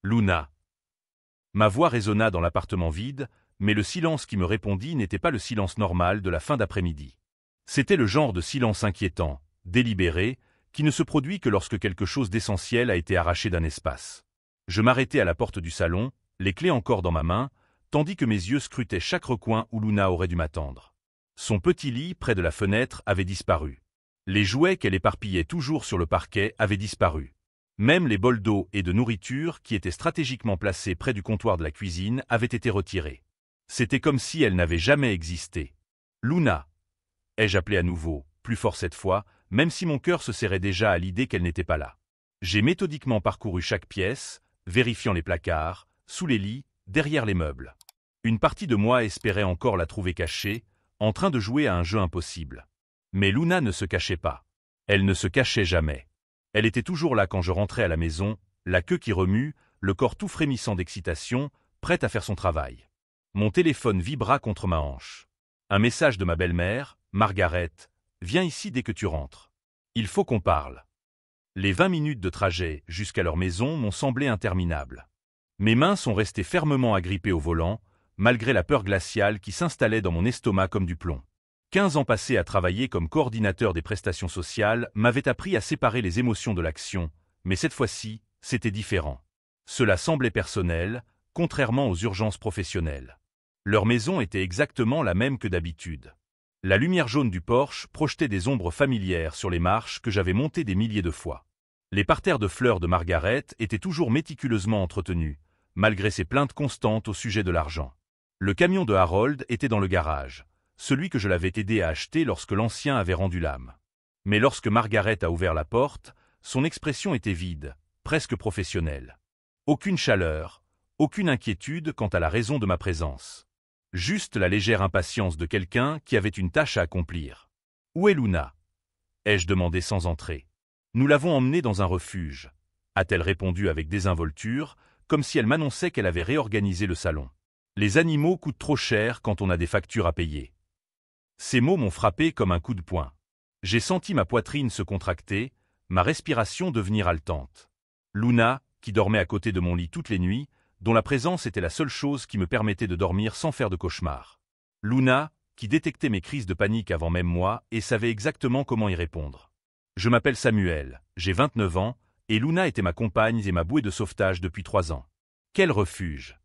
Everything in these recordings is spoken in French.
Luna. Ma voix résonna dans l'appartement vide, mais le silence qui me répondit n'était pas le silence normal de la fin d'après-midi. C'était le genre de silence inquiétant, délibéré, qui ne se produit que lorsque quelque chose d'essentiel a été arraché d'un espace. Je m'arrêtai à la porte du salon, les clés encore dans ma main, tandis que mes yeux scrutaient chaque recoin où Luna aurait dû m'attendre. Son petit lit, près de la fenêtre, avait disparu. Les jouets qu'elle éparpillait toujours sur le parquet avaient disparu. Même les bols d'eau et de nourriture qui étaient stratégiquement placés près du comptoir de la cuisine avaient été retirés. C'était comme si elle n'avait jamais existé. « Luna !» ai-je appelé à nouveau, plus fort cette fois, même si mon cœur se serrait déjà à l'idée qu'elle n'était pas là. J'ai méthodiquement parcouru chaque pièce, vérifiant les placards, sous les lits, derrière les meubles. Une partie de moi espérait encore la trouver cachée, en train de jouer à un jeu impossible. Mais Luna ne se cachait pas. Elle ne se cachait jamais. Elle était toujours là quand je rentrais à la maison, la queue qui remue, le corps tout frémissant d'excitation, prête à faire son travail. Mon téléphone vibra contre ma hanche. Un message de ma belle-mère, Margaret, « Viens ici dès que tu rentres. Il faut qu'on parle. » Les 20 minutes de trajet jusqu'à leur maison m'ont semblé interminables. Mes mains sont restées fermement agrippées au volant, malgré la peur glaciale qui s'installait dans mon estomac comme du plomb. 15 ans passés à travailler comme coordinateur des prestations sociales m'avaient appris à séparer les émotions de l'action, mais cette fois-ci, c'était différent. Cela semblait personnel, contrairement aux urgences professionnelles. Leur maison était exactement la même que d'habitude. La lumière jaune du porche projetait des ombres familières sur les marches que j'avais montées des milliers de fois. Les parterres de fleurs de Margaret étaient toujours méticuleusement entretenus, malgré ses plaintes constantes au sujet de l'argent. Le camion de Harold était dans le garage, celui que je l'avais aidé à acheter lorsque l'ancien avait rendu l'âme. Mais lorsque Margaret a ouvert la porte, son expression était vide, presque professionnelle. Aucune chaleur, aucune inquiétude quant à la raison de ma présence. Juste la légère impatience de quelqu'un qui avait une tâche à accomplir. « Où est Luna ?» ai-je demandé sans entrer. « Nous l'avons emmenée dans un refuge », a-t-elle répondu avec désinvolture, comme si elle m'annonçait qu'elle avait réorganisé le salon. « Les animaux coûtent trop cher quand on a des factures à payer. » Ces mots m'ont frappé comme un coup de poing. J'ai senti ma poitrine se contracter, ma respiration devenir haletante. Luna, qui dormait à côté de mon lit toutes les nuits, dont la présence était la seule chose qui me permettait de dormir sans faire de cauchemars. Luna, qui détectait mes crises de panique avant même moi et savait exactement comment y répondre. Je m'appelle Samuel, j'ai 29 ans, et Luna était ma compagne et ma bouée de sauvetage depuis 3 ans. Quel refuge!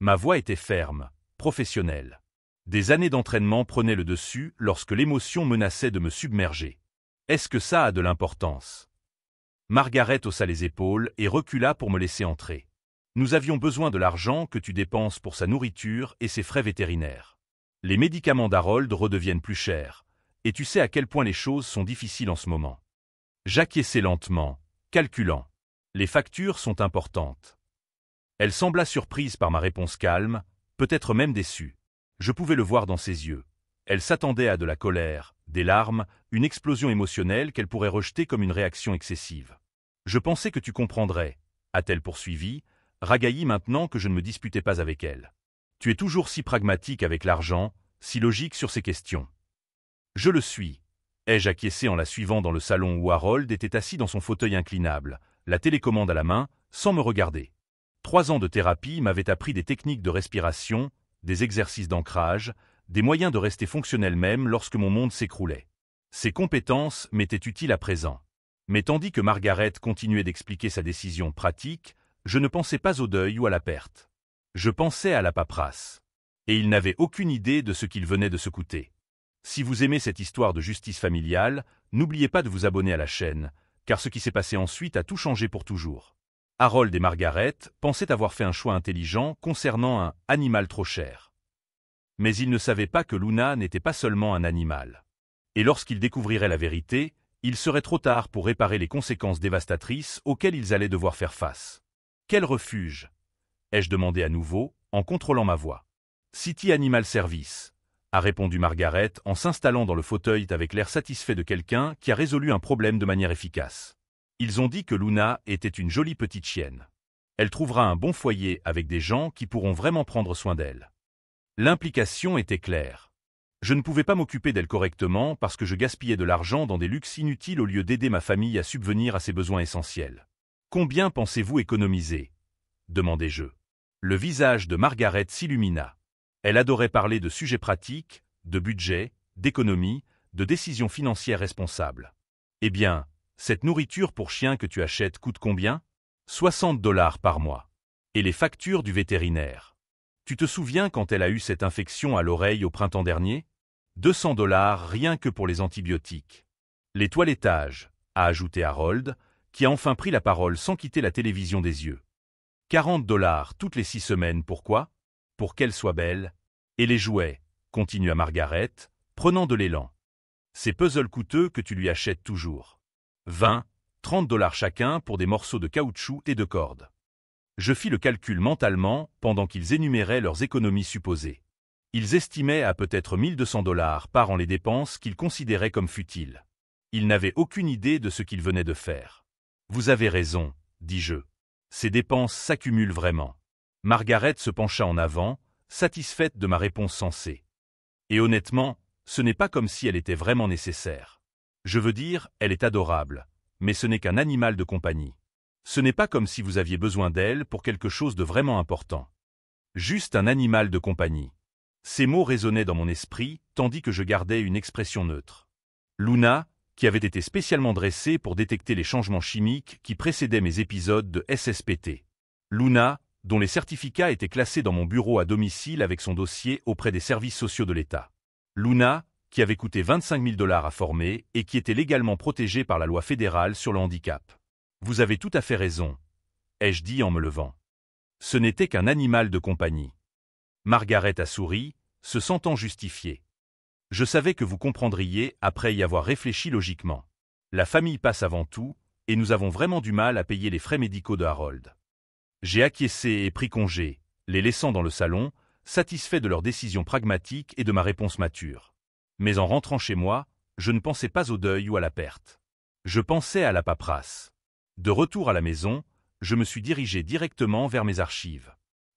Ma voix était ferme, professionnelle. Des années d'entraînement prenaient le dessus lorsque l'émotion menaçait de me submerger. Est-ce que ça a de l'importance? Margaret haussa les épaules et recula pour me laisser entrer. Nous avions besoin de l'argent que tu dépenses pour sa nourriture et ses frais vétérinaires. Les médicaments d'Harold redeviennent plus chers, et tu sais à quel point les choses sont difficiles en ce moment. J'acquiesçai lentement, calculant. Les factures sont importantes. Elle sembla surprise par ma réponse calme, peut-être même déçue. Je pouvais le voir dans ses yeux. Elle s'attendait à de la colère, des larmes, une explosion émotionnelle qu'elle pourrait rejeter comme une réaction excessive. « Je pensais que tu comprendrais », a-t-elle poursuivi, ragaillie maintenant que je ne me disputais pas avec elle. « Tu es toujours si pragmatique avec l'argent, si logique sur ces questions. » Je le suis, ai-je acquiescé en la suivant dans le salon où Harold était assis dans son fauteuil inclinable, la télécommande à la main, sans me regarder. 3 ans de thérapie m'avaient appris des techniques de respiration, des exercices d'ancrage, des moyens de rester fonctionnel même lorsque mon monde s'écroulait. Ces compétences m'étaient utiles à présent. Mais tandis que Margaret continuait d'expliquer sa décision pratique, je ne pensais pas au deuil ou à la perte. Je pensais à la paperasse. Et il n'avait aucune idée de ce qu'il venait de se coûter. Si vous aimez cette histoire de justice familiale, n'oubliez pas de vous abonner à la chaîne, car ce qui s'est passé ensuite a tout changé pour toujours. Harold et Margaret pensaient avoir fait un choix intelligent concernant un « animal trop cher ». Mais ils ne savaient pas que Luna n'était pas seulement un animal. Et lorsqu'ils découvriraient la vérité, il serait trop tard pour réparer les conséquences dévastatrices auxquelles ils allaient devoir faire face. « Quel refuge ?» ai-je demandé à nouveau, en contrôlant ma voix. « City Animal Service », a répondu Margaret en s'installant dans le fauteuil avec l'air satisfait de quelqu'un qui a résolu un problème de manière efficace. Ils ont dit que Luna était une jolie petite chienne. Elle trouvera un bon foyer avec des gens qui pourront vraiment prendre soin d'elle. L'implication était claire. Je ne pouvais pas m'occuper d'elle correctement parce que je gaspillais de l'argent dans des luxes inutiles au lieu d'aider ma famille à subvenir à ses besoins essentiels. Combien pensez-vous économiser? demandai-je. Le visage de Margaret s'illumina. Elle adorait parler de sujets pratiques, de budget, d'économie, de décisions financières responsables. Eh bien, cette nourriture pour chien que tu achètes coûte combien? 60 $ par mois. Et les factures du vétérinaire. Tu te souviens quand elle a eu cette infection à l'oreille au printemps dernier? 200 $ rien que pour les antibiotiques. Les toilettages, a ajouté Harold, qui a enfin pris la parole sans quitter la télévision des yeux. 40 $ toutes les 6 semaines, pourquoi? Pour qu'elle soit belle. Et les jouets, continua Margaret, prenant de l'élan. Ces puzzles coûteux que tu lui achètes toujours. 20, 30 $ chacun pour des morceaux de caoutchouc et de corde. Je fis le calcul mentalement pendant qu'ils énuméraient leurs économies supposées. Ils estimaient à peut-être 1200 $ par an les dépenses qu'ils considéraient comme futiles. Ils n'avaient aucune idée de ce qu'ils venaient de faire. Vous avez raison, dis-je. Ces dépenses s'accumulent vraiment. Margaret se pencha en avant, satisfaite de ma réponse sensée. Et honnêtement, ce n'est pas comme si elle était vraiment nécessaire. Je veux dire, elle est adorable, mais ce n'est qu'un animal de compagnie. Ce n'est pas comme si vous aviez besoin d'elle pour quelque chose de vraiment important. Juste un animal de compagnie. Ces mots résonnaient dans mon esprit, tandis que je gardais une expression neutre. Luna, qui avait été spécialement dressée pour détecter les changements chimiques qui précédaient mes épisodes de SSPT. Luna, dont les certificats étaient classés dans mon bureau à domicile avec son dossier auprès des services sociaux de l'État. Luna, qui avait coûté 25 000 $ à former et qui était légalement protégée par la loi fédérale sur le handicap. Vous avez tout à fait raison, ai-je dit en me levant. Ce n'était qu'un animal de compagnie. Margaret a souri, se sentant justifiée. Je savais que vous comprendriez après y avoir réfléchi logiquement. La famille passe avant tout, et nous avons vraiment du mal à payer les frais médicaux de Harold. J'ai acquiescé et pris congé, les laissant dans le salon, satisfait de leur décision pragmatique et de ma réponse mature. Mais en rentrant chez moi, je ne pensais pas au deuil ou à la perte. Je pensais à la paperasse. De retour à la maison, je me suis dirigé directement vers mes archives.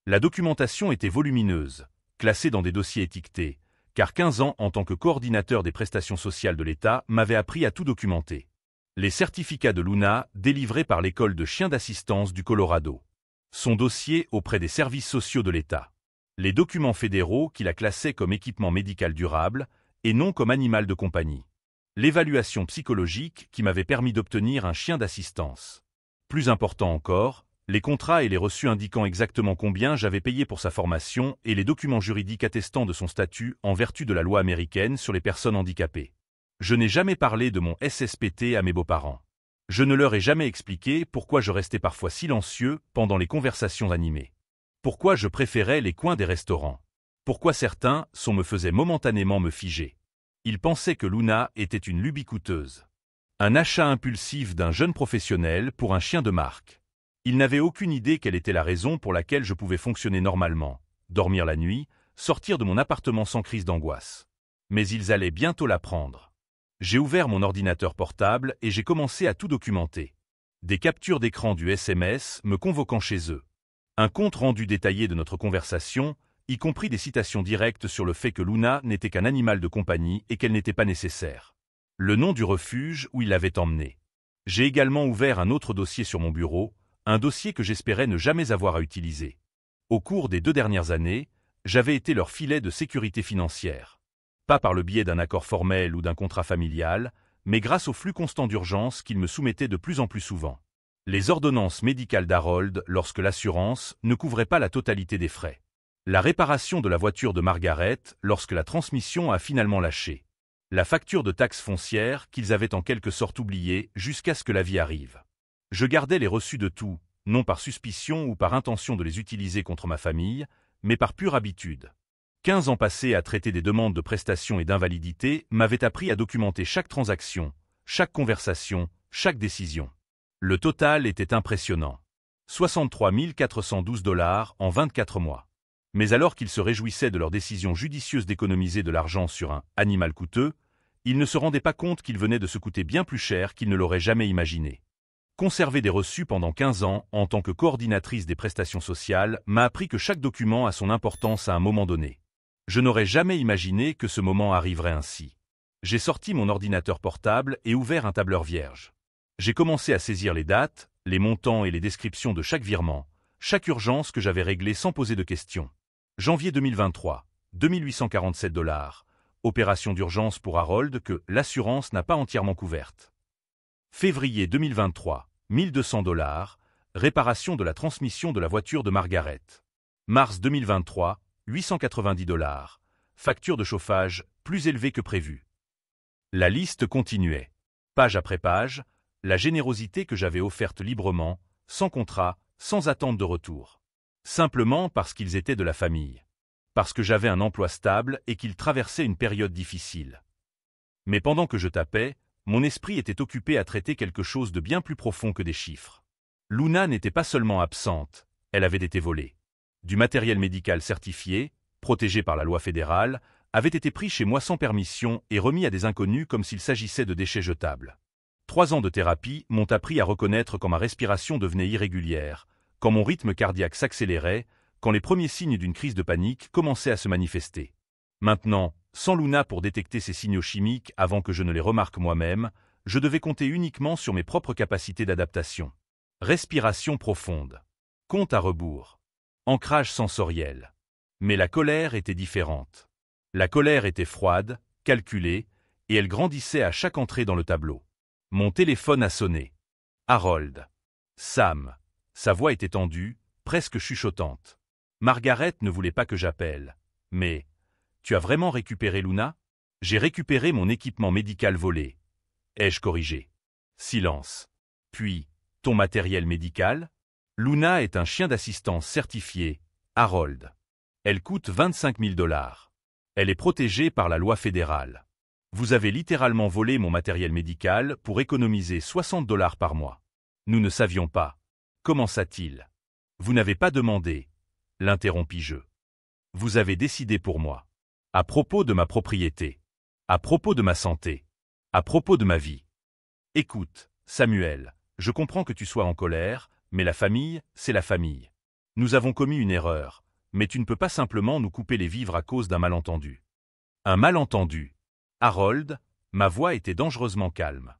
La documentation était volumineuse, classée dans des dossiers étiquetés, car 15 ans en tant que coordinateur des prestations sociales de l'État m'avaient appris à tout documenter. Les certificats de Luna délivrés par l'école de chiens d'assistance du Colorado. Son dossier auprès des services sociaux de l'État. Les documents fédéraux qui la classaient comme équipement médical durable et non comme animal de compagnie. L'évaluation psychologique qui m'avait permis d'obtenir un chien d'assistance. Plus important encore, les contrats et les reçus indiquant exactement combien j'avais payé pour sa formation et les documents juridiques attestant de son statut en vertu de la loi américaine sur les personnes handicapées. Je n'ai jamais parlé de mon SSPT à mes beaux-parents. Je ne leur ai jamais expliqué pourquoi je restais parfois silencieux pendant les conversations animées. Pourquoi je préférais les coins des restaurants. Pourquoi certains me faisaient momentanément me figer. Ils pensaient que Luna était une lubie coûteuse. Un achat impulsif d'un jeune professionnel pour un chien de marque. Ils n'avaient aucune idée quelle était la raison pour laquelle je pouvais fonctionner normalement, dormir la nuit, sortir de mon appartement sans crise d'angoisse. Mais ils allaient bientôt l'apprendre. J'ai ouvert mon ordinateur portable et j'ai commencé à tout documenter. Des captures d'écran du SMS me convoquant chez eux. Un compte rendu détaillé de notre conversation, y compris des citations directes sur le fait que Luna n'était qu'un animal de compagnie et qu'elle n'était pas nécessaire. Le nom du refuge où il l'avait emmenée. J'ai également ouvert un autre dossier sur mon bureau, un dossier que j'espérais ne jamais avoir à utiliser. Au cours des 2 dernières années, j'avais été leur filet de sécurité financière. Pas par le biais d'un accord formel ou d'un contrat familial, mais grâce au flux constant d'urgence qu'ils me soumettaient de plus en plus souvent. Les ordonnances médicales d'Harold lorsque l'assurance ne couvrait pas la totalité des frais. La réparation de la voiture de Margaret lorsque la transmission a finalement lâché. La facture de taxes foncières qu'ils avaient en quelque sorte oubliée jusqu'à ce que la vie arrive. Je gardais les reçus de tout, non par suspicion ou par intention de les utiliser contre ma famille, mais par pure habitude. 15 ans passés à traiter des demandes de prestations et d'invalidité m'avaient appris à documenter chaque transaction, chaque conversation, chaque décision. Le total était impressionnant. 63 412 $ en 24 mois. Mais alors qu'ils se réjouissaient de leur décision judicieuse d'économiser de l'argent sur un animal coûteux, ils ne se rendaient pas compte qu'il venait de se coûter bien plus cher qu'ils ne l'auraient jamais imaginé. Conserver des reçus pendant 15 ans en tant que coordinatrice des prestations sociales m'a appris que chaque document a son importance à un moment donné. Je n'aurais jamais imaginé que ce moment arriverait ainsi. J'ai sorti mon ordinateur portable et ouvert un tableur vierge. J'ai commencé à saisir les dates, les montants et les descriptions de chaque virement, chaque urgence que j'avais réglée sans poser de questions. Janvier 2023, 2847 $. Opération d'urgence pour Harold que l'assurance n'a pas entièrement couverte. Février 2023, 1200 $. Réparation de la transmission de la voiture de Margaret. Mars 2023, 890 $. Facture de chauffage plus élevée que prévu. La liste continuait. Page après page, la générosité que j'avais offerte librement, sans contrat, sans attente de retour. Simplement parce qu'ils étaient de la famille. Parce que j'avais un emploi stable et qu'ils traversaient une période difficile. Mais pendant que je tapais, mon esprit était occupé à traiter quelque chose de bien plus profond que des chiffres. Luna n'était pas seulement absente, elle avait été volée. Du matériel médical certifié, protégé par la loi fédérale, avait été pris chez moi sans permission et remis à des inconnus comme s'il s'agissait de déchets jetables. 3 ans de thérapie m'ont appris à reconnaître quand ma respiration devenait irrégulière, quand mon rythme cardiaque s'accélérait, quand les premiers signes d'une crise de panique commençaient à se manifester. Maintenant, sans Luna pour détecter ces signaux chimiques avant que je ne les remarque moi-même, je devais compter uniquement sur mes propres capacités d'adaptation. Respiration profonde. Compte à rebours. Ancrage sensoriel. Mais la colère était différente. La colère était froide, calculée, et elle grandissait à chaque entrée dans le tableau. Mon téléphone a sonné. Harold. Sam. Sa voix était tendue, presque chuchotante. Margaret ne voulait pas que j'appelle. Mais, tu as vraiment récupéré Luna? J'ai récupéré mon équipement médical volé. Ai-je corrigé? Silence. Puis, ton matériel médical? Luna est un chien d'assistance certifié, Harold. Elle coûte 25 000 $. Elle est protégée par la loi fédérale. Vous avez littéralement volé mon matériel médical pour économiser 60 $ par mois. Nous ne savions pas. Commença-t-il. Vous n'avez pas demandé, l'interrompis-je. Vous avez décidé pour moi. À propos de ma propriété. À propos de ma santé. À propos de ma vie. Écoute, Samuel, je comprends que tu sois en colère, mais la famille, c'est la famille. Nous avons commis une erreur, mais tu ne peux pas simplement nous couper les vivres à cause d'un malentendu. Un malentendu. Harold, ma voix était dangereusement calme.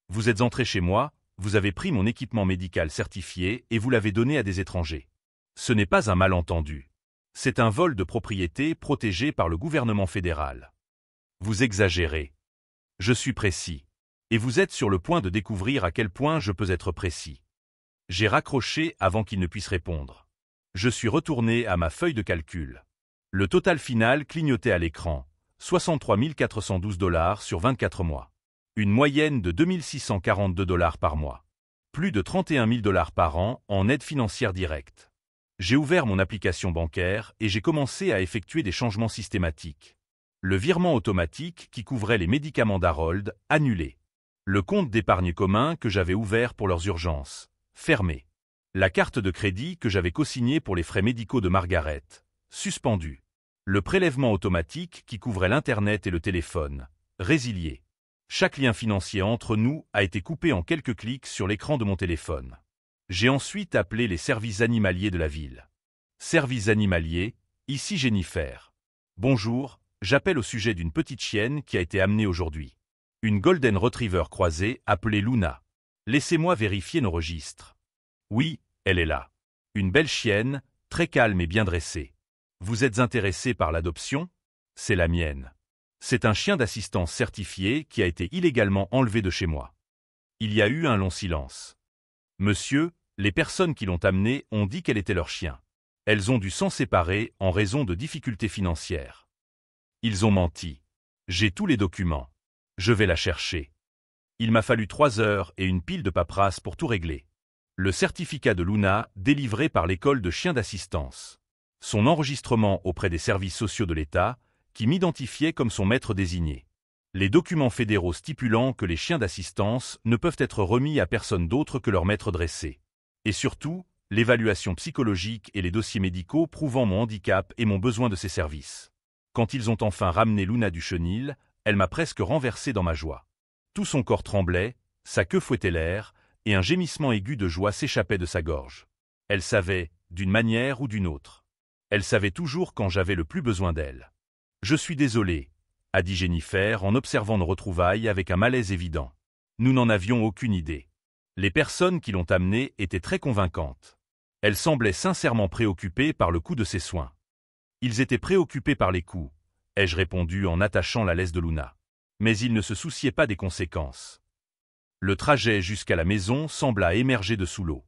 Vous êtes entré chez moi, vous avez pris mon équipement médical certifié et vous l'avez donné à des étrangers. Ce n'est pas un malentendu. C'est un vol de propriété protégé par le gouvernement fédéral. Vous exagérez. Je suis précis. Et vous êtes sur le point de découvrir à quel point je peux être précis. J'ai raccroché avant qu'il ne puisse répondre. Je suis retourné à ma feuille de calcul. Le total final clignotait à l'écran. 63 412 $ sur 24 mois. Une moyenne de 2 642 $ par mois. Plus de 31 000 $ par an en aide financière directe. J'ai ouvert mon application bancaire et j'ai commencé à effectuer des changements systématiques. Le virement automatique qui couvrait les médicaments d'Harold, annulé. Le compte d'épargne commun que j'avais ouvert pour leurs urgences, fermé. La carte de crédit que j'avais co-signée pour les frais médicaux de Margaret, suspendue. Le prélèvement automatique qui couvrait l'Internet et le téléphone, résilié. Chaque lien financier entre nous a été coupé en quelques clics sur l'écran de mon téléphone. J'ai ensuite appelé les services animaliers de la ville. Services animaliers, ici Jennifer. Bonjour, j'appelle au sujet d'une petite chienne qui a été amenée aujourd'hui. Une Golden Retriever croisée appelée Luna. Laissez-moi vérifier nos registres. Oui, elle est là. Une belle chienne, très calme et bien dressée. Vous êtes intéressé par l'adoption? C'est la mienne. C'est un chien d'assistance certifié qui a été illégalement enlevé de chez moi. Il y a eu un long silence. Monsieur, les personnes qui l'ont amenée ont dit qu'elle était leur chien. Elles ont dû s'en séparer en raison de difficultés financières. Ils ont menti. J'ai tous les documents. Je vais la chercher. Il m'a fallu 3 heures et une pile de paperasse pour tout régler. Le certificat de Luna délivré par l'école de chiens d'assistance. Son enregistrement auprès des services sociaux de l'État, qui m'identifiait comme son maître désigné. Les documents fédéraux stipulant que les chiens d'assistance ne peuvent être remis à personne d'autre que leur maître dressé. Et surtout, l'évaluation psychologique et les dossiers médicaux prouvant mon handicap et mon besoin de ces services. Quand ils ont enfin ramené Luna du chenil, elle m'a presque renversé dans ma joie. Tout son corps tremblait, sa queue fouettait l'air, et un gémissement aigu de joie s'échappait de sa gorge. Elle savait, d'une manière ou d'une autre. Elle savait toujours quand j'avais le plus besoin d'elle. Je suis désolé, a dit Jennifer en observant nos retrouvailles avec un malaise évident. Nous n'en avions aucune idée. Les personnes qui l'ont amenée étaient très convaincantes. Elle semblait sincèrement préoccupée par le coût de ses soins. Ils étaient préoccupés par les coûts, ai-je répondu en attachant la laisse de Luna. Mais ils ne se souciaient pas des conséquences. Le trajet jusqu'à la maison sembla émerger de sous l'eau.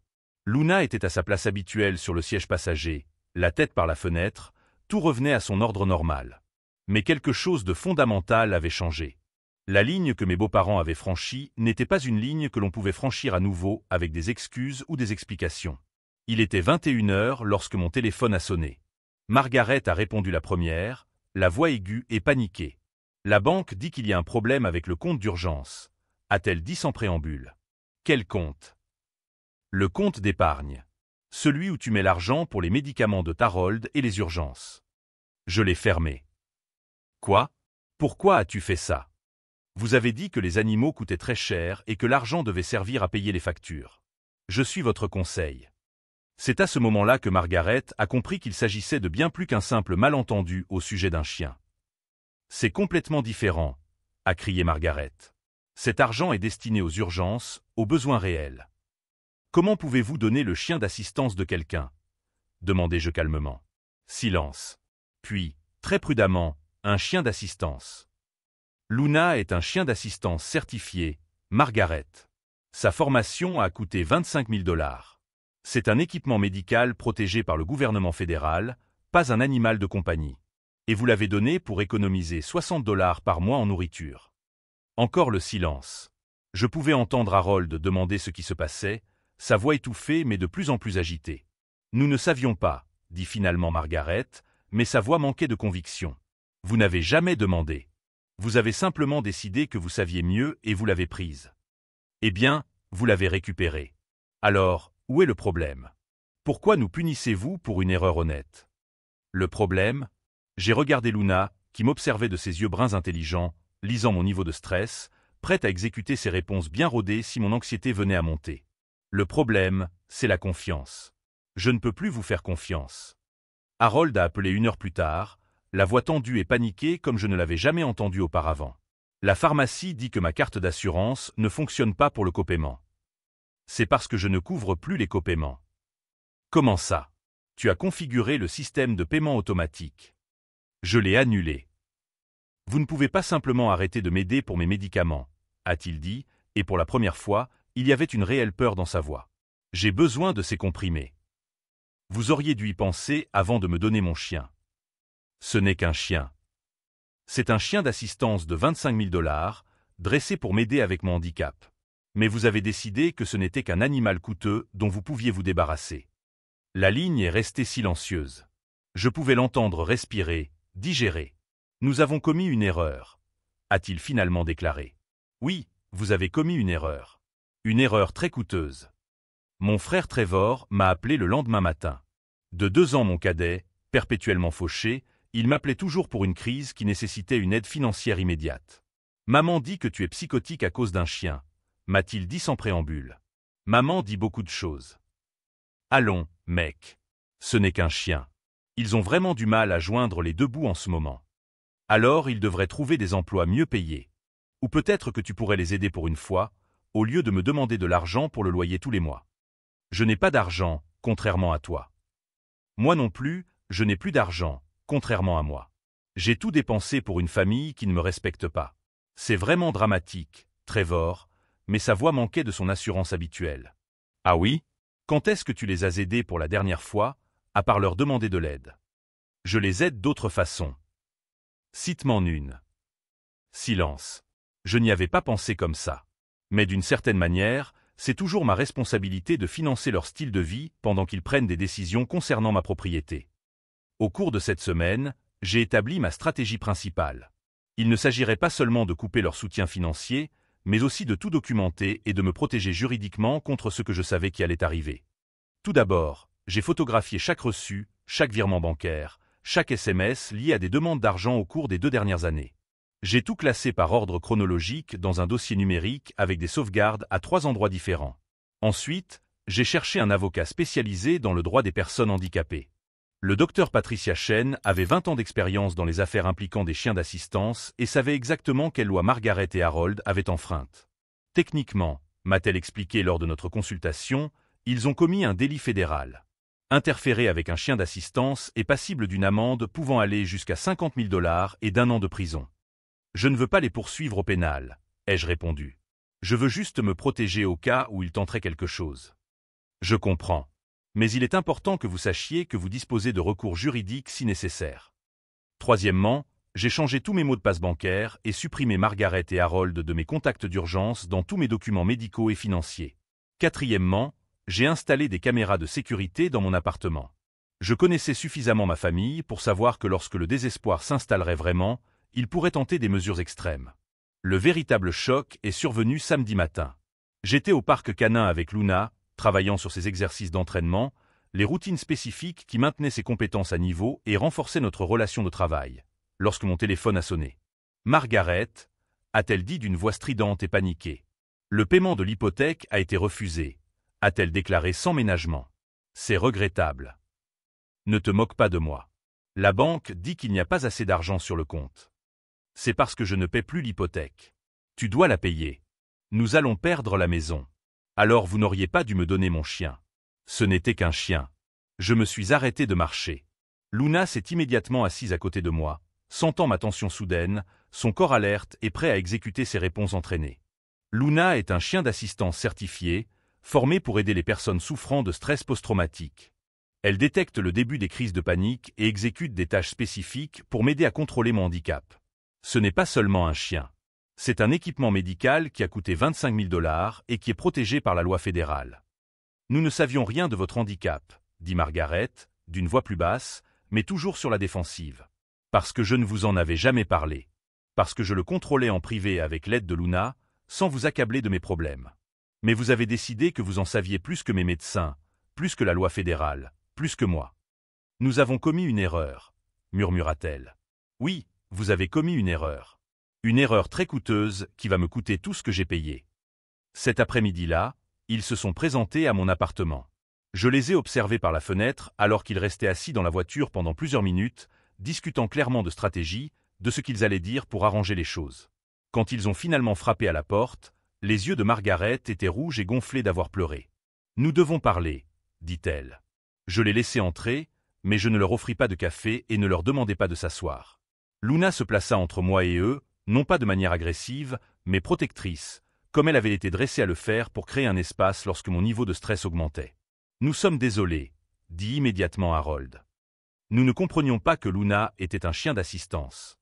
Luna était à sa place habituelle sur le siège passager, la tête par la fenêtre, tout revenait à son ordre normal. Mais quelque chose de fondamental avait changé. La ligne que mes beaux-parents avaient franchie n'était pas une ligne que l'on pouvait franchir à nouveau avec des excuses ou des explications. Il était 21 heures lorsque mon téléphone a sonné. Margaret a répondu la première, la voix aiguë et paniquée. La banque dit qu'il y a un problème avec le compte d'urgence, a-t-elle dit sans préambule. Quel compte? Le compte d'épargne. Celui où tu mets l'argent pour les médicaments de Harold et les urgences. Je l'ai fermé. Quoi? Pourquoi as-tu fait ça? Vous avez dit que les animaux coûtaient très cher et que l'argent devait servir à payer les factures. Je suis votre conseil. C'est à ce moment-là que Margaret a compris qu'il s'agissait de bien plus qu'un simple malentendu au sujet d'un chien. C'est complètement différent, a crié Margaret. Cet argent est destiné aux urgences, aux besoins réels. Comment pouvez-vous donner le chien d'assistance de quelqu'un? Demandai-je calmement. Silence. Puis, très prudemment, un chien d'assistance. Luna est un chien d'assistance certifié, Margaret. Sa formation a coûté 25 000 $. C'est un équipement médical protégé par le gouvernement fédéral, pas un animal de compagnie. Et vous l'avez donné pour économiser 60 $ par mois en nourriture. Encore le silence. Je pouvais entendre Harold demander ce qui se passait, sa voix étouffée mais de plus en plus agitée. Nous ne savions pas, dit finalement Margaret, mais sa voix manquait de conviction. Vous n'avez jamais demandé. Vous avez simplement décidé que vous saviez mieux et vous l'avez prise. Eh bien, vous l'avez récupérée. Alors, où est le problème? Pourquoi nous punissez-vous pour une erreur honnête? Le problème? J'ai regardé Luna, qui m'observait de ses yeux bruns intelligents, lisant mon niveau de stress, prête à exécuter ses réponses bien rodées si mon anxiété venait à monter. Le problème, c'est la confiance. Je ne peux plus vous faire confiance. Harold a appelé 1 heure plus tard, la voix tendue et paniquée comme je ne l'avais jamais entendue auparavant. La pharmacie dit que ma carte d'assurance ne fonctionne pas pour le copaiement. C'est parce que je ne couvre plus les copaiements. Comment ça? Tu as configuré le système de paiement automatique. Je l'ai annulé. Vous ne pouvez pas simplement arrêter de m'aider pour mes médicaments, a-t-il dit, et pour la première fois, il y avait une réelle peur dans sa voix. J'ai besoin de ces comprimés. Vous auriez dû y penser avant de me donner mon chien. Ce n'est qu'un chien. C'est un chien d'assistance de 25 000 $, dressé pour m'aider avec mon handicap. Mais vous avez décidé que ce n'était qu'un animal coûteux dont vous pouviez vous débarrasser. La ligne est restée silencieuse. Je pouvais l'entendre respirer, digérer. Nous avons commis une erreur, a-t-il finalement déclaré. Oui, vous avez commis une erreur. Une erreur très coûteuse. Mon frère Trevor m'a appelé le lendemain matin. De 2 ans mon cadet, perpétuellement fauché, il m'appelait toujours pour une crise qui nécessitait une aide financière immédiate. Maman dit que tu es psychotique à cause d'un chien, m'a-t-il dit sans préambule. Maman dit beaucoup de choses. Allons, mec. Ce n'est qu'un chien. Ils ont vraiment du mal à joindre les deux bouts en ce moment. Alors ils devraient trouver des emplois mieux payés. Ou peut-être que tu pourrais les aider pour une fois, au lieu de me demander de l'argent pour le loyer tous les mois. Je n'ai pas d'argent, contrairement à toi. Moi non plus, je n'ai plus d'argent, contrairement à moi. J'ai tout dépensé pour une famille qui ne me respecte pas. C'est vraiment dramatique, Trevor, mais sa voix manquait de son assurance habituelle. Ah oui? Quand est-ce que tu les as aidés pour la dernière fois, à part leur demander de l'aide? Je les aide d'autres façons. Cite-m'en une. Silence. Je n'y avais pas pensé comme ça. Mais d'une certaine manière, c'est toujours ma responsabilité de financer leur style de vie pendant qu'ils prennent des décisions concernant ma propriété. Au cours de cette semaine, j'ai établi ma stratégie principale. Il ne s'agirait pas seulement de couper leur soutien financier, mais aussi de tout documenter et de me protéger juridiquement contre ce que je savais qui allait arriver. Tout d'abord, j'ai photographié chaque reçu, chaque virement bancaire, chaque SMS lié à des demandes d'argent au cours des 2 dernières années. J'ai tout classé par ordre chronologique dans un dossier numérique avec des sauvegardes à 3 endroits différents. Ensuite, j'ai cherché un avocat spécialisé dans le droit des personnes handicapées. Le docteur Patricia Chen avait 20 ans d'expérience dans les affaires impliquant des chiens d'assistance et savait exactement quelle loi Margaret et Harold avaient enfreinte. Techniquement, m'a-t-elle expliqué lors de notre consultation, ils ont commis un délit fédéral. Interférer avec un chien d'assistance est passible d'une amende pouvant aller jusqu'à 50 000 $ et d'1 an de prison. Je ne veux pas les poursuivre au pénal, ai-je répondu. Je veux juste me protéger au cas où ils tenteraient quelque chose. Je comprends. Mais il est important que vous sachiez que vous disposez de recours juridiques si nécessaire. Troisièmement, j'ai changé tous mes mots de passe bancaires et supprimé Margaret et Harold de mes contacts d'urgence dans tous mes documents médicaux et financiers. Quatrièmement, j'ai installé des caméras de sécurité dans mon appartement. Je connaissais suffisamment ma famille pour savoir que lorsque le désespoir s'installerait vraiment, ils pourraient tenter des mesures extrêmes. Le véritable choc est survenu samedi matin. J'étais au parc canin avec Luna, travaillant sur ses exercices d'entraînement, les routines spécifiques qui maintenaient ses compétences à niveau et renforçaient notre relation de travail, lorsque mon téléphone a sonné. Margaret, a-t-elle dit d'une voix stridente et paniquée. Le paiement de l'hypothèque a été refusé, a-t-elle déclaré sans ménagement. C'est regrettable. Ne te moque pas de moi. La banque dit qu'il n'y a pas assez d'argent sur le compte. C'est parce que je ne paie plus l'hypothèque. Tu dois la payer. Nous allons perdre la maison. Alors vous n'auriez pas dû me donner mon chien. Ce n'était qu'un chien. Je me suis arrêté de marcher. Luna s'est immédiatement assise à côté de moi, sentant ma tension soudaine, son corps alerte et prêt à exécuter ses réponses entraînées. Luna est un chien d'assistance certifié, formé pour aider les personnes souffrant de stress post-traumatique. Elle détecte le début des crises de panique et exécute des tâches spécifiques pour m'aider à contrôler mon handicap. Ce n'est pas seulement un chien. C'est un équipement médical qui a coûté 25 000 $ et qui est protégé par la loi fédérale. Nous ne savions rien de votre handicap, dit Margaret, d'une voix plus basse, mais toujours sur la défensive. Parce que je ne vous en avais jamais parlé. Parce que je le contrôlais en privé avec l'aide de Luna, sans vous accabler de mes problèmes. Mais vous avez décidé que vous en saviez plus que mes médecins, plus que la loi fédérale, plus que moi. Nous avons commis une erreur, murmura-t-elle. Oui, vous avez commis une erreur. Une erreur très coûteuse qui va me coûter tout ce que j'ai payé. Cet après-midi-là, ils se sont présentés à mon appartement. Je les ai observés par la fenêtre alors qu'ils restaient assis dans la voiture pendant plusieurs minutes, discutant clairement de stratégie, de ce qu'ils allaient dire pour arranger les choses. Quand ils ont finalement frappé à la porte, les yeux de Margaret étaient rouges et gonflés d'avoir pleuré. « Nous devons parler, dit-elle. Je les laissai entrer, mais je ne leur offris pas de café et ne leur demandai pas de s'asseoir. Luna se plaça entre moi et eux, non pas de manière agressive, mais protectrice, comme elle avait été dressée à le faire pour créer un espace lorsque mon niveau de stress augmentait. « Nous sommes désolés, dit immédiatement Harold. Nous ne comprenions pas que Luna était un chien d'assistance.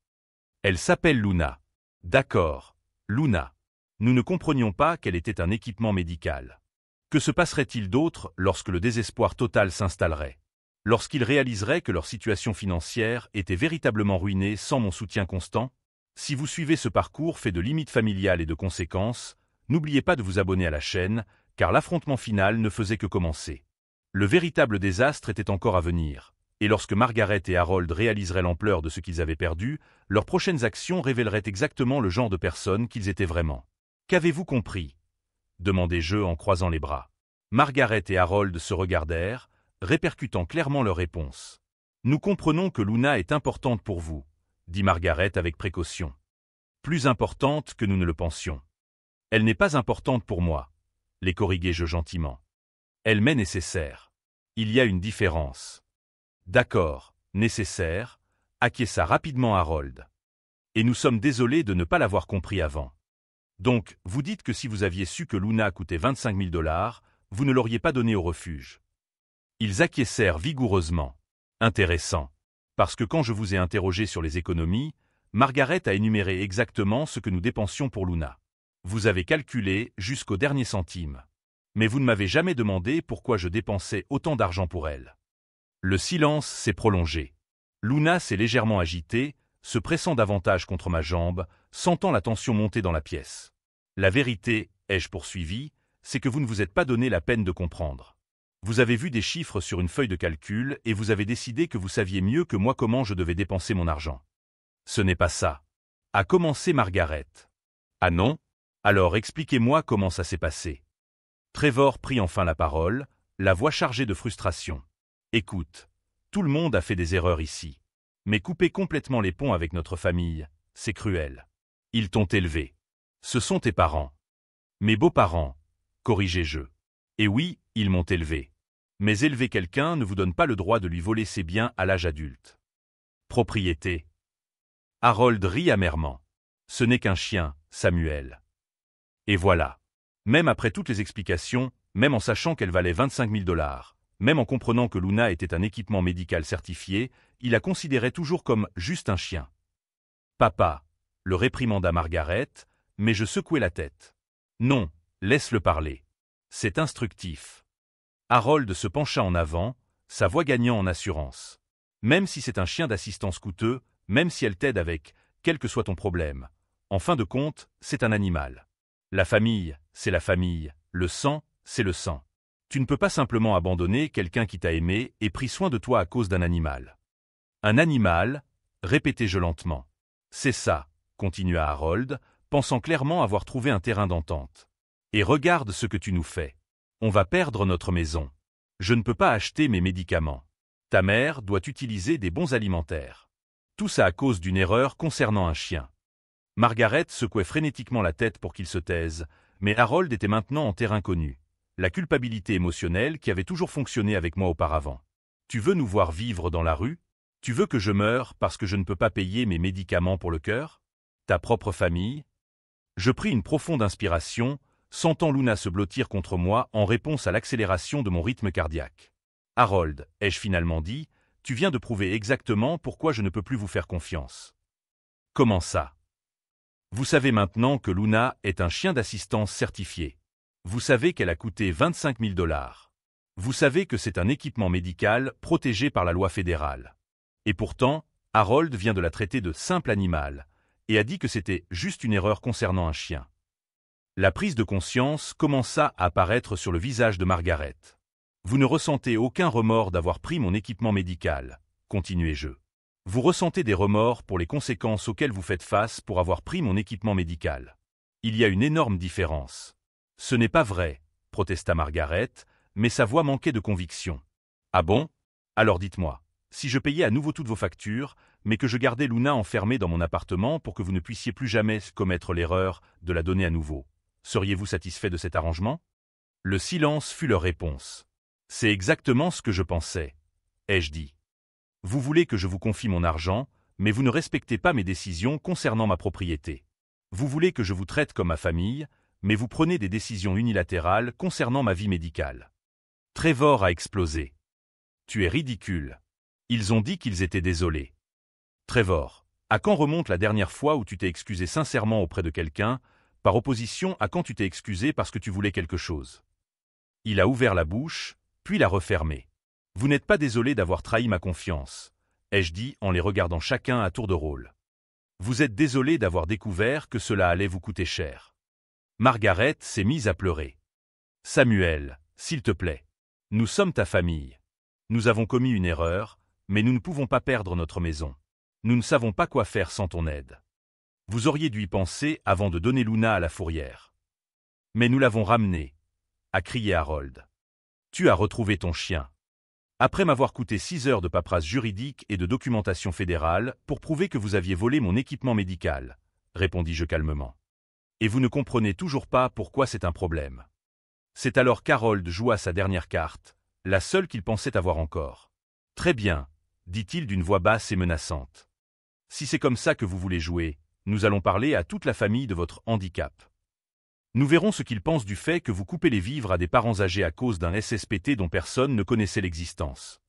Elle s'appelle Luna. D'accord, Luna. Nous ne comprenions pas qu'elle était un équipement médical. Que se passerait-il d'autre lorsque le désespoir total s'installerait? Lorsqu'ils réaliseraient que leur situation financière était véritablement ruinée sans mon soutien constant? Si vous suivez ce parcours fait de limites familiales et de conséquences, n'oubliez pas de vous abonner à la chaîne, car l'affrontement final ne faisait que commencer. Le véritable désastre était encore à venir, et lorsque Margaret et Harold réaliseraient l'ampleur de ce qu'ils avaient perdu, leurs prochaines actions révéleraient exactement le genre de personnes qu'ils étaient vraiment. Qu'avez-vous compris? Demandai-je en croisant les bras. Margaret et Harold se regardèrent, répercutant clairement leur réponse. Nous comprenons que Luna est importante pour vous, dit Margaret avec précaution. Plus importante que nous ne le pensions. Elle n'est pas importante pour moi, les corriguai-je gentiment. Elle m'est nécessaire. Il y a une différence. D'accord, nécessaire, acquiesça rapidement Harold. Et nous sommes désolés de ne pas l'avoir compris avant. Donc, vous dites que si vous aviez su que Luna coûtait 25 000 $, vous ne l'auriez pas donnée au refuge. Ils acquiescèrent vigoureusement. Intéressant. Parce que quand je vous ai interrogé sur les économies, Margaret a énuméré exactement ce que nous dépensions pour Luna. Vous avez calculé jusqu'au dernier centime. Mais vous ne m'avez jamais demandé pourquoi je dépensais autant d'argent pour elle. Le silence s'est prolongé. Luna s'est légèrement agitée, se pressant davantage contre ma jambe, sentant la tension monter dans la pièce. La vérité, ai-je poursuivi, c'est que vous ne vous êtes pas donné la peine de comprendre. Vous avez vu des chiffres sur une feuille de calcul et vous avez décidé que vous saviez mieux que moi comment je devais dépenser mon argent. Ce n'est pas ça. A commencé Margaret. Ah non? Alors expliquez-moi comment ça s'est passé. Trevor prit enfin la parole, la voix chargée de frustration. Écoute, tout le monde a fait des erreurs ici. Mais couper complètement les ponts avec notre famille, c'est cruel. Ils t'ont élevé. Ce sont tes parents. Mes beaux-parents, corrigeai-je. Et oui, ils m'ont élevé. Mais élever quelqu'un ne vous donne pas le droit de lui voler ses biens à l'âge adulte. Propriété. Harold rit amèrement. Ce n'est qu'un chien, Samuel. Et voilà. Même après toutes les explications, même en sachant qu'elle valait 25 000 $, même en comprenant que Luna était un équipement médical certifié, il la considérait toujours comme juste un chien. Papa, le réprimanda Margaret, mais je secouai la tête. Non, laisse-le parler. C'est instructif. Harold se pencha en avant, sa voix gagnant en assurance. Même si c'est un chien d'assistance coûteux, même si elle t'aide avec, quel que soit ton problème, en fin de compte, c'est un animal. La famille, c'est la famille, le sang, c'est le sang. Tu ne peux pas simplement abandonner quelqu'un qui t'a aimé et pris soin de toi à cause d'un animal. Un animal, répétai-je lentement. C'est ça, continua Harold, pensant clairement avoir trouvé un terrain d'entente. Et regarde ce que tu nous fais. On va perdre notre maison. Je ne peux pas acheter mes médicaments. Ta mère doit utiliser des bons alimentaires. Tout ça à cause d'une erreur concernant un chien. Margaret secouait frénétiquement la tête pour qu'il se taise, mais Harold était maintenant en terrain connu. La culpabilité émotionnelle qui avait toujours fonctionné avec moi auparavant. Tu veux nous voir vivre dans la rue? Tu veux que je meure parce que je ne peux pas payer mes médicaments pour le cœur? Ta propre famille? Je pris une profonde inspiration, sentant Luna se blottir contre moi en réponse à l'accélération de mon rythme cardiaque. Harold, ai-je finalement dit, tu viens de prouver exactement pourquoi je ne peux plus vous faire confiance. Comment ça? Vous savez maintenant que Luna est un chien d'assistance certifié. Vous savez qu'elle a coûté 25 000 $. Vous savez que c'est un équipement médical protégé par la loi fédérale. Et pourtant, Harold vient de la traiter de simple animal, et a dit que c'était juste une erreur concernant un chien. La prise de conscience commença à apparaître sur le visage de Margaret. Vous ne ressentez aucun remords d'avoir pris mon équipement médical, continuai-je. Vous ressentez des remords pour les conséquences auxquelles vous faites face pour avoir pris mon équipement médical. Il y a une énorme différence. Ce n'est pas vrai, protesta Margaret, mais sa voix manquait de conviction. Ah bon? Alors dites-moi, si je payais à nouveau toutes vos factures, mais que je gardais Luna enfermée dans mon appartement pour que vous ne puissiez plus jamais commettre l'erreur de la donner à nouveau, seriez-vous satisfait de cet arrangement? Le silence fut leur réponse. C'est exactement ce que je pensais, ai-je dit. Vous voulez que je vous confie mon argent, mais vous ne respectez pas mes décisions concernant ma propriété. Vous voulez que je vous traite comme ma famille, mais vous prenez des décisions unilatérales concernant ma vie médicale. Trevor a explosé. Tu es ridicule. Ils ont dit qu'ils étaient désolés. Trevor, à quand remonte la dernière fois où tu t'es excusé sincèrement auprès de quelqu'un, par opposition à quand tu t'es excusé parce que tu voulais quelque chose? Il a ouvert la bouche, puis l'a refermée. Vous n'êtes pas désolé d'avoir trahi ma confiance, ai-je dit en les regardant chacun à tour de rôle. Vous êtes désolé d'avoir découvert que cela allait vous coûter cher. Margaret s'est mise à pleurer. Samuel, s'il te plaît. Nous sommes ta famille. Nous avons commis une erreur, mais nous ne pouvons pas perdre notre maison. Nous ne savons pas quoi faire sans ton aide. Vous auriez dû y penser avant de donner Luna à la fourrière. Mais nous l'avons ramenée, a crié Harold. Tu as retrouvé ton chien. Après m'avoir coûté 6 heures de paperasse juridique et de documentation fédérale pour prouver que vous aviez volé mon équipement médical, répondis-je calmement. Et vous ne comprenez toujours pas pourquoi c'est un problème. C'est alors qu'Harold joua sa dernière carte, la seule qu'il pensait avoir encore. Très bien, dit-il d'une voix basse et menaçante. Si c'est comme ça que vous voulez jouer, nous allons parler à toute la famille de votre handicap. Nous verrons ce qu'ils pensent du fait que vous coupez les vivres à des parents âgés à cause d'un SSPT dont personne ne connaissait l'existence.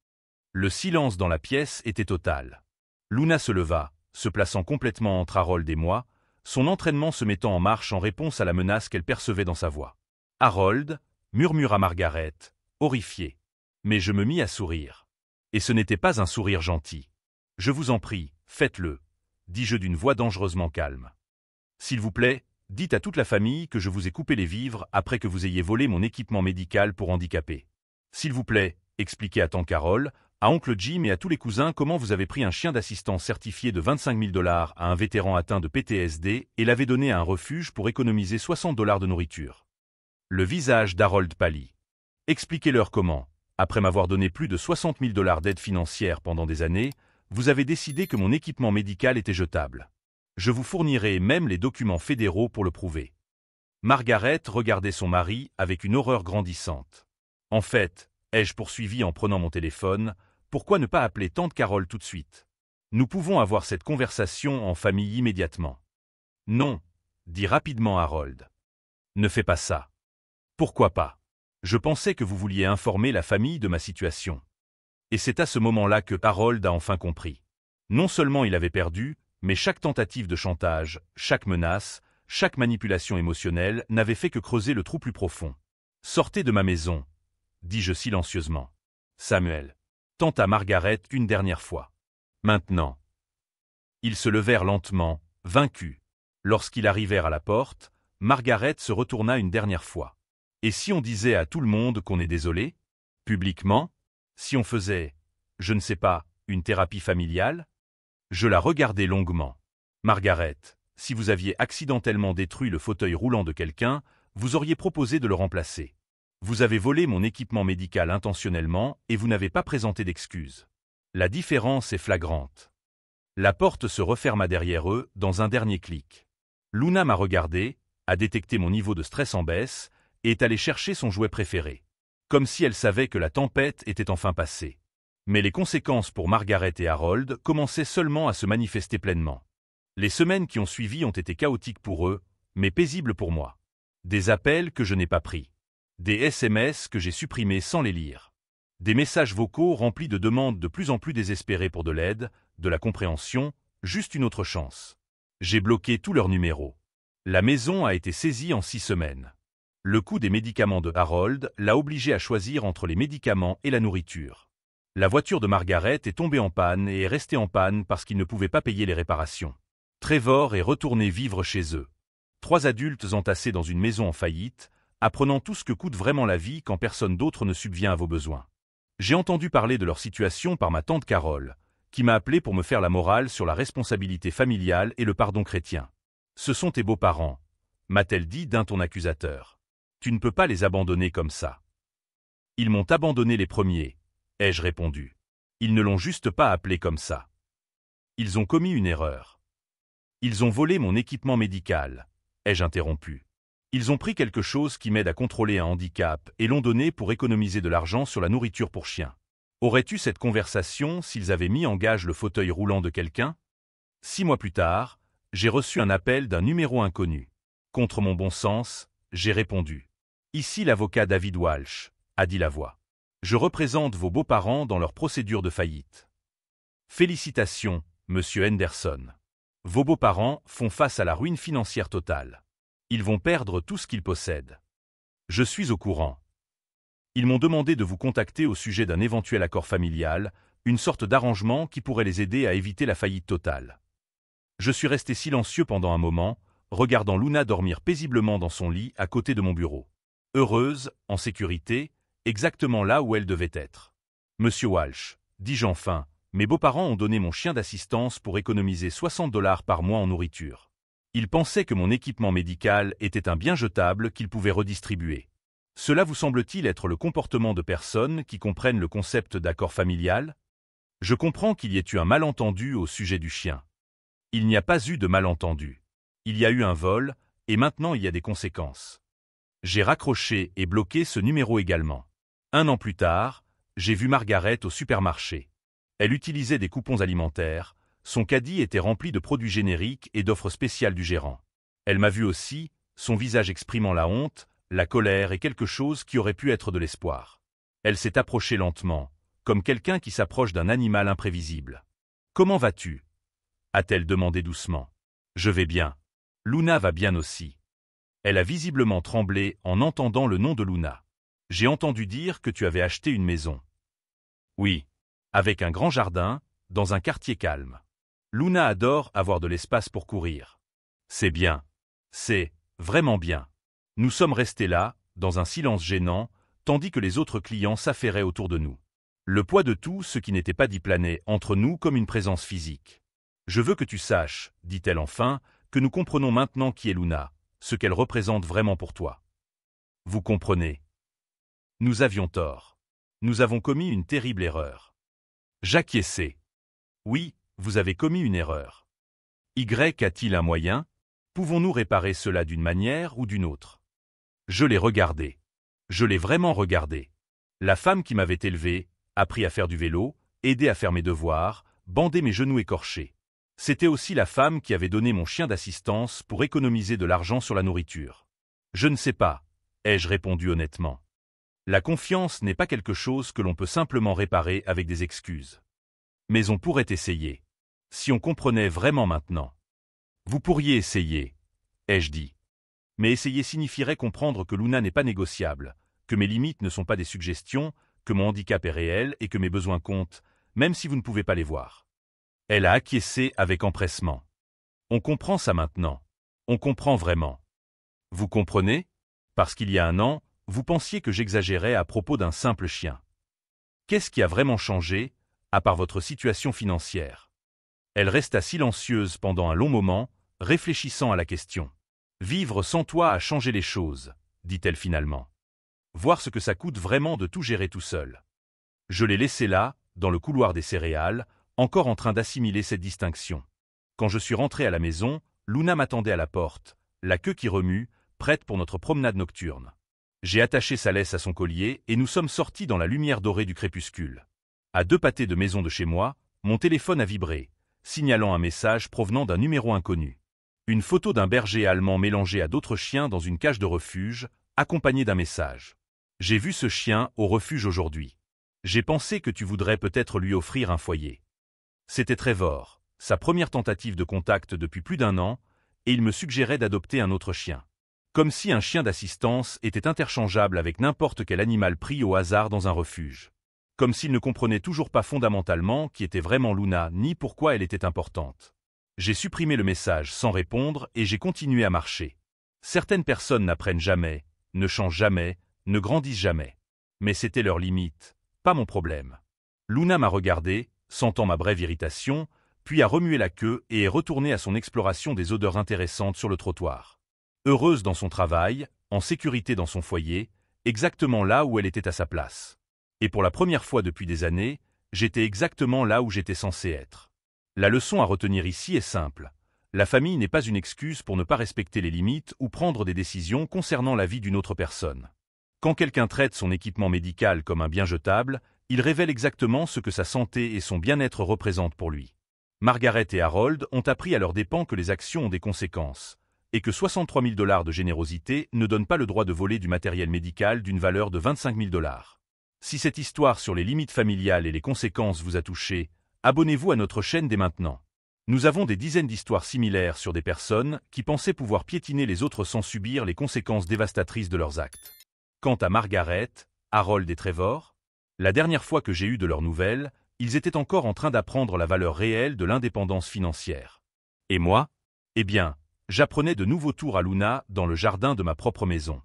Le silence dans la pièce était total. Luna se leva, se plaçant complètement entre Harold et moi, son entraînement se mettant en marche en réponse à la menace qu'elle percevait dans sa voix. Harold, murmura Margaret, horrifiée. Mais je me mis à sourire. Et ce n'était pas un sourire gentil. Je vous en prie, faites-le, dis-je d'une voix dangereusement calme. S'il vous plaît, dites à toute la famille que je vous ai coupé les vivres après que vous ayez volé mon équipement médical pour handicapés. S'il vous plaît, expliquez à tante Carole, à oncle Jim et à tous les cousins comment vous avez pris un chien d'assistance certifié de 25 000 $ à un vétéran atteint de PTSD et l'avez donné à un refuge pour économiser 60 $ de nourriture. Le visage d'Harold pâlit. Expliquez-leur comment, après m'avoir donné plus de 60 000 $ d'aide financière pendant des années, vous avez décidé que mon équipement médical était jetable. Je vous fournirai même les documents fédéraux pour le prouver. Margaret regardait son mari avec une horreur grandissante. En fait, ai-je poursuivi en prenant mon téléphone, pourquoi ne pas appeler tante Carole tout de suite? Nous pouvons avoir cette conversation en famille immédiatement. Non, dit rapidement Harold. Ne fais pas ça. Pourquoi pas? Je pensais que vous vouliez informer la famille de ma situation. Et c'est à ce moment-là que Harold a enfin compris. Non seulement il avait perdu, mais chaque tentative de chantage, chaque menace, chaque manipulation émotionnelle n'avait fait que creuser le trou plus profond. Sortez de ma maison, dis-je silencieusement. Samuel. Tenta Margaret une dernière fois. Maintenant. Ils se levèrent lentement, vaincus. Lorsqu'ils arrivèrent à la porte, Margaret se retourna une dernière fois. Et si on disait à tout le monde qu'on est désolé? Publiquement? Si on faisait, je ne sais pas, une thérapie familiale? Je la regardai longuement. Margaret, si vous aviez accidentellement détruit le fauteuil roulant de quelqu'un, vous auriez proposé de le remplacer. Vous avez volé mon équipement médical intentionnellement et vous n'avez pas présenté d'excuses. La différence est flagrante. La porte se referma derrière eux dans un dernier clic. Luna m'a regardé, a détecté mon niveau de stress en baisse et est allée chercher son jouet préféré. Comme si elle savait que la tempête était enfin passée. Mais les conséquences pour Margaret et Harold commençaient seulement à se manifester pleinement. Les semaines qui ont suivi ont été chaotiques pour eux, mais paisibles pour moi. Des appels que je n'ai pas pris. Des SMS que j'ai supprimés sans les lire. Des messages vocaux remplis de demandes de plus en plus désespérées pour de l'aide, de la compréhension, juste une autre chance. J'ai bloqué tous leurs numéros. La maison a été saisie en 6 semaines. Le coût des médicaments de Harold l'a obligé à choisir entre les médicaments et la nourriture. La voiture de Margaret est tombée en panne et est restée en panne parce qu'ils ne pouvaient pas payer les réparations. Trevor est retourné vivre chez eux. 3 adultes entassés dans une maison en faillite, apprenant tout ce que coûte vraiment la vie quand personne d'autre ne subvient à vos besoins. J'ai entendu parler de leur situation par ma tante Carole, qui m'a appelé pour me faire la morale sur la responsabilité familiale et le pardon chrétien. Ce sont tes beaux-parents, m'a-t-elle dit d'un ton accusateur. Tu ne peux pas les abandonner comme ça. Ils m'ont abandonné les premiers, ai-je répondu. Ils ne l'ont juste pas appelé comme ça. Ils ont commis une erreur. Ils ont volé mon équipement médical, ai-je interrompu. Ils ont pris quelque chose qui m'aide à contrôler un handicap et l'ont donné pour économiser de l'argent sur la nourriture pour chiens. Aurais-tu cette conversation s'ils avaient mis en gage le fauteuil roulant de quelqu'un? 6 mois plus tard, j'ai reçu un appel d'un numéro inconnu. Contre mon bon sens, j'ai répondu. Ici l'avocat David Walsh, a dit la voix. Je représente vos beaux-parents dans leur procédure de faillite. Félicitations, monsieur Henderson. Vos beaux-parents font face à la ruine financière totale. Ils vont perdre tout ce qu'ils possèdent. Je suis au courant. Ils m'ont demandé de vous contacter au sujet d'un éventuel accord familial, une sorte d'arrangement qui pourrait les aider à éviter la faillite totale. Je suis resté silencieux pendant un moment, regardant Luna dormir paisiblement dans son lit à côté de mon bureau. Heureuse, en sécurité, exactement là où elle devait être. Monsieur Walsh, dis-je enfin, mes beaux-parents ont donné mon chien d'assistance pour économiser 60 $ par mois en nourriture. Ils pensaient que mon équipement médical était un bien jetable qu'ils pouvaient redistribuer. Cela vous semble-t-il être le comportement de personnes qui comprennent le concept d'accord familial? Je comprends qu'il y ait eu un malentendu au sujet du chien. Il n'y a pas eu de malentendu. Il y a eu un vol, et maintenant il y a des conséquences. J'ai raccroché et bloqué ce numéro également. 1 an plus tard, j'ai vu Margaret au supermarché. Elle utilisait des coupons alimentaires, son caddie était rempli de produits génériques et d'offres spéciales du gérant. Elle m'a vu aussi, son visage exprimant la honte, la colère et quelque chose qui aurait pu être de l'espoir. Elle s'est approchée lentement, comme quelqu'un qui s'approche d'un animal imprévisible. « Comment vas-tu » a-t-elle demandé doucement. « Je vais bien. Luna va bien aussi. » Elle a visiblement tremblé en entendant le nom de Luna. « J'ai entendu dire que tu avais acheté une maison. » « Oui. Avec un grand jardin, dans un quartier calme. Luna adore avoir de l'espace pour courir. C'est bien. C'est vraiment bien. » Nous sommes restés là, dans un silence gênant, tandis que les autres clients s'affairaient autour de nous. Le poids de tout ce qui n'était pas dit planait entre nous comme une présence physique. « Je veux que tu saches, dit-elle enfin, que nous comprenons maintenant qui est Luna, ce qu'elle représente vraiment pour toi. Vous comprenez. Nous avions tort. Nous avons commis une terrible erreur. J'acquiesçai. Oui, vous avez commis une erreur. Y a-t-il un moyen? Pouvons-nous réparer cela d'une manière ou d'une autre? Je l'ai regardé. Je l'ai vraiment regardé. La femme qui m'avait élevé, appris à faire du vélo, aidé à faire mes devoirs, bandé mes genoux écorchés. C'était aussi la femme qui avait donné mon chien d'assistance pour économiser de l'argent sur la nourriture. Je ne sais pas, ai-je répondu honnêtement. La confiance n'est pas quelque chose que l'on peut simplement réparer avec des excuses. Mais on pourrait essayer. Si on comprenait vraiment maintenant. Vous pourriez essayer, ai-je dit. Mais essayer signifierait comprendre que Luna n'est pas négociable, que mes limites ne sont pas des suggestions, que mon handicap est réel et que mes besoins comptent, même si vous ne pouvez pas les voir. Elle a acquiescé avec empressement. On comprend ça maintenant. On comprend vraiment. Vous comprenez? Parce qu'il y a un an, vous pensiez que j'exagérais à propos d'un simple chien. Qu'est-ce qui a vraiment changé, à part votre situation financière? Elle resta silencieuse pendant un long moment, réfléchissant à la question. Vivre sans toi a changé les choses, dit-elle finalement. Voir ce que ça coûte vraiment de tout gérer tout seul. Je l'ai laissé là, dans le couloir des céréales, encore en train d'assimiler cette distinction. Quand je suis rentré à la maison, Luna m'attendait à la porte, la queue qui remue, prête pour notre promenade nocturne. J'ai attaché sa laisse à son collier et nous sommes sortis dans la lumière dorée du crépuscule. À 2 pâtés de maison de chez moi, mon téléphone a vibré, signalant un message provenant d'un numéro inconnu. Une photo d'un berger allemand mélangé à d'autres chiens dans une cage de refuge, accompagné d'un message. J'ai vu ce chien au refuge aujourd'hui. J'ai pensé que tu voudrais peut-être lui offrir un foyer. C'était Trevor, sa première tentative de contact depuis plus d'1 an, et il me suggérait d'adopter un autre chien. Comme si un chien d'assistance était interchangeable avec n'importe quel animal pris au hasard dans un refuge. Comme s'il ne comprenait toujours pas fondamentalement qui était vraiment Luna ni pourquoi elle était importante. J'ai supprimé le message sans répondre et j'ai continué à marcher. Certaines personnes n'apprennent jamais, ne changent jamais, ne grandissent jamais. Mais c'était leur limite, pas mon problème. Luna m'a regardé, sentant ma brève irritation, puis a remué la queue et est retournée à son exploration des odeurs intéressantes sur le trottoir. Heureuse dans son travail, en sécurité dans son foyer, exactement là où elle était à sa place. Et pour la première fois depuis des années, j'étais exactement là où j'étais censé être. La leçon à retenir ici est simple. La famille n'est pas une excuse pour ne pas respecter les limites ou prendre des décisions concernant la vie d'une autre personne. Quand quelqu'un traite son équipement médical comme un bien jetable, il révèle exactement ce que sa santé et son bien-être représentent pour lui. Margaret et Harold ont appris à leurs dépens que les actions ont des conséquences, et que 63 000 $ de générosité ne donnent pas le droit de voler du matériel médical d'une valeur de 25 000 $. Si cette histoire sur les limites familiales et les conséquences vous a touché, abonnez-vous à notre chaîne dès maintenant. Nous avons des dizaines d'histoires similaires sur des personnes qui pensaient pouvoir piétiner les autres sans subir les conséquences dévastatrices de leurs actes. Quant à Margaret, Harold et Trevor, la dernière fois que j'ai eu de leurs nouvelles, ils étaient encore en train d'apprendre la valeur réelle de l'indépendance financière. Et moi? Eh bien, j'apprenais de nouveaux tours à Luna dans le jardin de ma propre maison.